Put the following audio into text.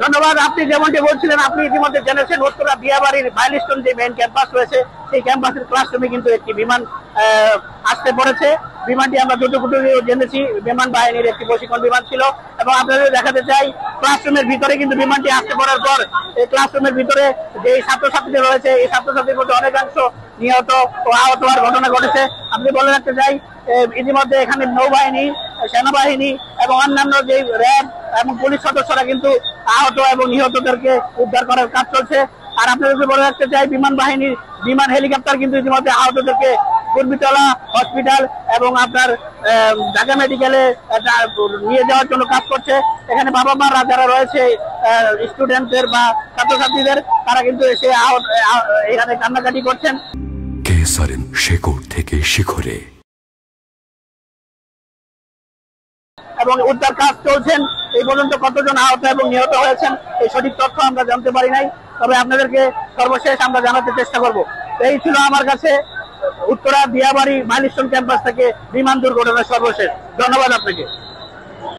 ধন্যবাদ। আপনি যেমনটি বলছিলেন, আপনি ইতিমধ্যে জেনেছেন উত্তরা দিয়াবাড়ির মাইলস্টোন যে মেইন ক্যাম্পাস রয়েছে, সেই ক্যাম্পাসের ক্লাসরুমে কিন্তু একটি বিমান আসতে পড়েছে। বিমানটি আমরা যতটুকু জেনেছি বিমান বাহিনীর একটি প্রশিক্ষণ বিমান ছিল, এবং আপনাদের দেখাতে চাই ক্লাসরুমের ভিতরে কিন্তু বিমানটি আসতে পড়ার পর এই ক্লাসরুমের ভিতরে যে ছাত্রছাত্রীরা রয়েছে, এই ছাত্রছাত্রীর মধ্যে অনেকাংশ নিহত ও আহত হওয়ার ঘটনা ঘটেছে। আপনি বলে রাখতে চাই ইতিমধ্যে এখানে নৌবাহিনী, সেনাবাহিনী এবং অন্যান্য যে র্যাব এবং পুলিশ সদস্যরা কিন্তু আহত এবং নিহতদেরকে উদ্ধার করার কাজ চলছে। আর আপনাদেরকে বলে রাখতে চাই বিমান বাহিনীর বিমান হেলিকপ্টার কিন্তু ইতিমধ্যে আহতদেরকে কুর্মিতলা হসপিটাল এবং আপনার ঢাকা মেডিকেলে নিয়ে যাওয়ার জন্য কাজ করছে। এখানে বাবা মারা যারা রয়েছে স্টুডেন্টদের বা ছাত্রছাত্রীদের, তারা কিন্তু এসে এখানে কান্নাকাটি করছেন। কেসারেন শেকড় থেকে শিখরে এবং উদ্ধার কাজ চলছেন। এই পর্যন্ত কতজন আহত এবং নিহত হয়েছেন এই সঠিক তথ্য আমরা জানতে পারি নাই, তবে আপনাদেরকে সর্বশেষ আমরা জানাতে চেষ্টা করব। এই ছিল আমার কাছে উত্তরা দিয়াবাড়ি মাইলস্টোন ক্যাম্পাস থেকে বিমান দুর্ঘটনার সর্বশেষ। ধন্যবাদ আপনাকে।